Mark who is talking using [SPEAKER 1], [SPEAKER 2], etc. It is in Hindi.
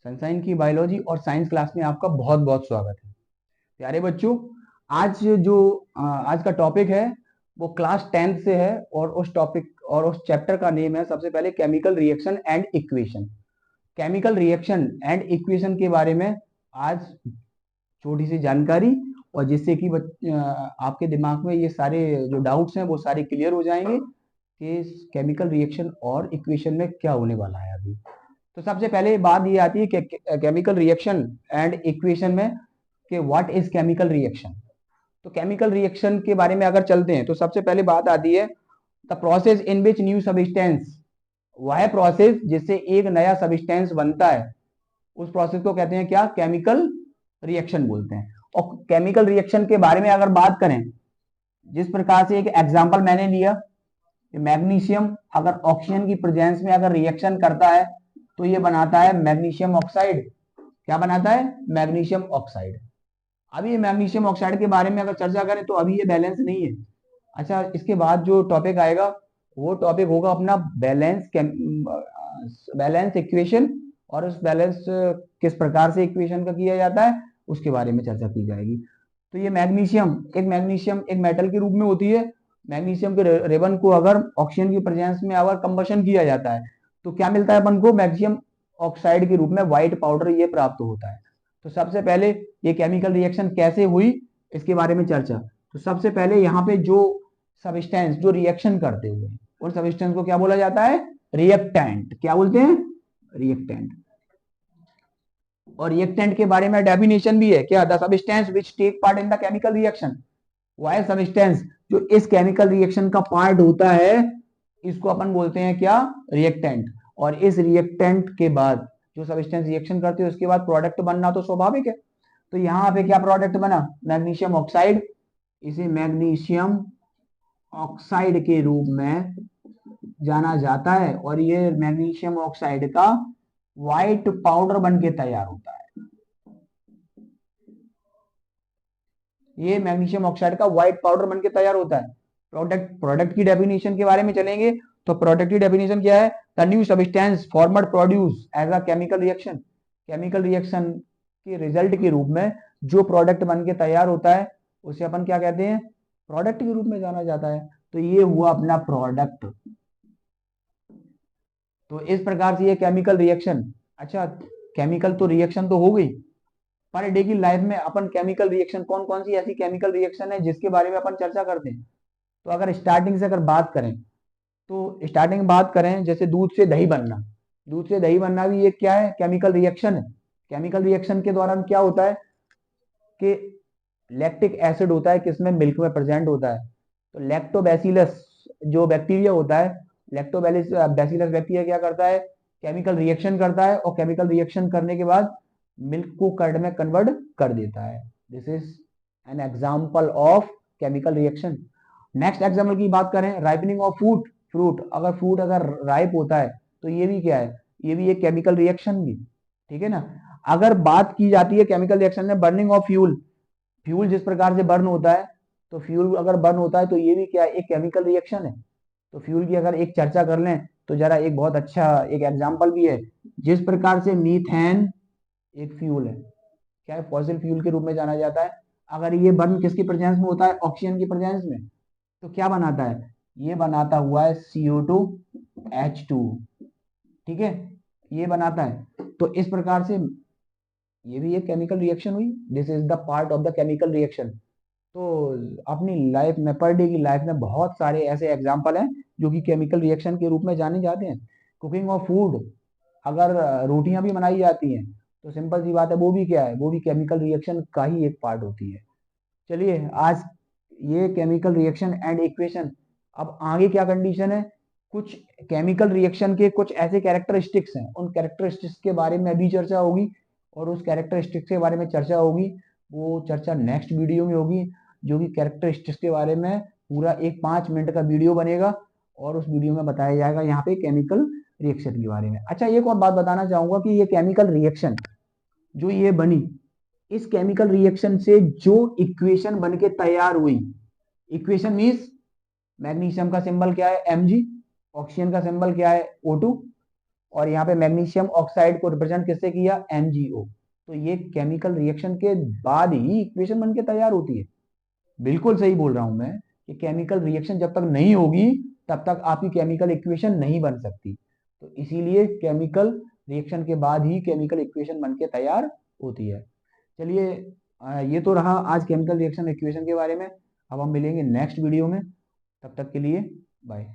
[SPEAKER 1] सनशाइन की बायोलॉजी और साइंस क्लास में आपका बहुत बहुत स्वागत है। प्यारे बच्चों, आज का टॉपिक है वो क्लास 10th से है और उस चैप्टर का नेम है सबसे पहले chemical reaction and equation. Chemical reaction and equation के बारे में आज छोटी सी जानकारी, और जिससे कि आपके दिमाग में ये सारे जो डाउट्स हैं वो सारे क्लियर हो जाएंगे कि केमिकल रिएक्शन और इक्वेशन में क्या होने वाला है अभी। तो सबसे पहले बात ये आती है कि केमिकल रिएक्शन एंड इक्वेशन में कि व्हाट इज केमिकल रिएक्शन। तो केमिकल रिएक्शन के बारे में अगर चलते हैं तो सबसे पहले बात आती है the process in which new substance, वह प्रोसेस जिससे एक नया सब्सटेंस बनता है, उस प्रोसेस को कहते हैं क्या? केमिकल रिएक्शन बोलते हैं। और केमिकल रिएक्शन के बारे में अगर बात करें, जिस प्रकार से एक एग्जांपल मैंने लिया, मैग्नीशियम अगर ऑक्सीजन की प्रेजेंस में अगर रिएक्शन करता है तो ये बनाता है मैग्नीशियम ऑक्साइड। क्या बनाता है? Magnesium oxide. अभी ये मैग्नीशियम ऑक्साइड के बारे में अगर चर्चा करें तो अभी ये बैलेंस नहीं है। अच्छा, इसके बाद जो टॉपिक आएगा वो टॉपिक होगा अपना बैलेंस इक्वेशन, और उस बैलेंस किस प्रकार से इक्वेशन का किया जाता है उसके बारे में चर्चा की जाएगी। तो ये मैग्नीशियम एक मेटल के रूप में होती है। मैग्नीशियम के रेबन को अगर ऑक्सीजन की प्रेजेंस में अगर कंबशन किया जाता है तो क्या मिलता है अपन को? मैग्नीशियम ऑक्साइड के रूप में व्हाइट पाउडर ये प्राप्त होता है। तो सबसे पहले ये केमिकल रिएक्शन कैसे हुई इसके बारे में चर्चा। तो सबसे पहले यहाँ पे जो सब्सटेंस जो रिएक्शन करते हुए उन सब्सटेंस को क्या बोला जाता है? रिएक्टेंट। क्या बोलते हैं? रिएक्टेंट। और रिएक्टेंट के बारे में डेफिनेशन भी है क्या? The substance which take part in the chemical reaction, वह सब्सटेंस जो इस केमिकल रिएक्शन का पार्ट होता है, इसको अपन बोलते हैं क्या? रिएक्टेंट। और इस रिएक्टेंट के बाद जो सब्सटेंस रिएक्शन करती है उसके बाद प्रोडक्ट बनना तो स्वाभाविक है। तो यहाँ पे क्या प्रोडक्ट बना? Magnesium oxide. इसे मैग्नीशियम ऑक्साइड के रूप में जाना जाता है और ये मैग्नीशियम ऑक्साइड का व्हाइट पाउडर बन के तैयार होता है। ये मैग्नीशियम ऑक्साइड का व्हाइट पाउडर बन के तैयार होता है। प्रोडक्ट की डेफिनेशन के बारे में चलेंगे तो प्रोडक्ट की डेफिनेशन क्या है? The new substance formed produce as a chemical reaction. Chemical reaction के रिजल्ट के रूप में जो प्रोडक्ट बन के तैयार होता है उसे अपन क्या कहते हैं? प्रोडक्ट के रूप में जाना जाता है। तो ये हुआ अपना प्रोडक्ट। तो इस प्रकार से ये केमिकल रिएक्शन। अच्छा, केमिकल तो रिएक्शन तो हो गई, पर डे की लाइफ में अपन केमिकल रिएक्शन कौन कौन सी ऐसी केमिकल रिएक्शन है जिसके बारे में अपन चर्चा करते हैं। तो अगर स्टार्टिंग से अगर बात करें तो स्टार्टिंग बात करें जैसे दूध से दही बनना। दूध से दही बनना भी एक क्या है? केमिकल रिएक्शन है। केमिकल रिएक्शन के दौरान क्या होता है कि लैक्टिक एसिड होता है किसमें? मिल्क में प्रेजेंट होता है। तो लैक्टोबैसिलस जो बैक्टीरिया होता है, लैक्टोबैसिलस बैक्टीरिया क्या करता है? केमिकल रिएक्शन करता है और केमिकल रिएक्शन करने के बाद मिल्क को कर्ड में कन्वर्ट कर देता है। This is an example of chemical reaction. Next example की बात करें, राइपनिंग ऑफ फ्रूट अगर राइप होता है तो ये भी क्या है? ये भी एक केमिकल रिएक्शन भी, ठीक है ना। अगर बात की जाती है केमिकल रिएक्शन में बर्निंग ऑफ फ्यूल जिस प्रकार से बर्न होता है, तो फ्यूल अगर बर्न होता है तो ये भी क्या है? एक केमिकल रिएक्शन है। तो फ्यूल की अगर एक चर्चा कर लें तो जरा एक बहुत अच्छा एक एग्जाम्पल भी है। जिस प्रकार से मीथेन एक फ्यूल है, क्या है? फॉसिल फ्यूल के रूप में जाना जाता है। अगर ये बर्न किसकी प्रेजेंस में होता है? ऑक्सीजन की प्रेजेंस में। तो क्या बनाता है? ये बनाता हुआ है CO2H2, ठीक है, ये बनाता है। तो इस प्रकार से ये भी एक केमिकल रिएक्शन हुई। This is the part of the chemical reaction. तो अपनी लाइफ में, पर डे की लाइफ में बहुत सारे ऐसे एग्जाम्पल हैं जो कि केमिकल रिएक्शन के रूप में जाने जाते हैं। कुकिंग ऑफ फूड, अगर रोटियां भी बनाई जाती हैं तो सिंपल सी बात है वो भी क्या है? वो भी केमिकल रिएक्शन का ही एक पार्ट होती है। चलिए, आज ये केमिकल रिएक्शन एंड इक्वेशन। अब आगे क्या कंडीशन है? कुछ केमिकल रिएक्शन के कुछ ऐसे कैरेक्टरिस्टिक्स हैं, उन कैरेक्टरिस्टिक्स के बारे में अभी चर्चा होगी, और उस कैरेक्टरिस्टिक्स के बारे में चर्चा होगी, वो चर्चा नेक्स्ट वीडियो में होगी, जो कि कैरेक्टरिस्टिक्स के बारे में पूरा एक 5 मिनट का वीडियो बनेगा और उस वीडियो में बताया जाएगा यहाँ पे केमिकल रिएक्शन के बारे में। अच्छा, एक और बात बताना चाहूंगा कि ये केमिकल रिएक्शन जो ये बनी, इस केमिकल रिएक्शन से जो इक्वेशन बन के तैयार हुई, इक्वेशन मीन्स मैग्नीशियम का सिंबल क्या है? Mg, ऑक्सीजन का सिंबल क्या है? O2, और यहाँ पे मैग्नीशियम ऑक्साइड को रिप्रेजेंट किससे किया, MgO। तो ये केमिकल रिएक्शन के बाद ही इक्वेशन बनके तैयार होती है। बिल्कुल सही बोल रहा हूं मैं कि केमिकल रिएक्शन जब तक नहीं होगी तब तक आपकी केमिकल इक्वेशन नहीं बन सकती। तो इसीलिए केमिकल रिएक्शन के बाद ही केमिकल इक्वेशन बनके तैयार होती है। चलिए, ये तो रहा आज केमिकल रिएक्शन इक्वेशन के बारे में। अब हम मिलेंगे नेक्स्ट वीडियो में, तब तक के लिए बाय।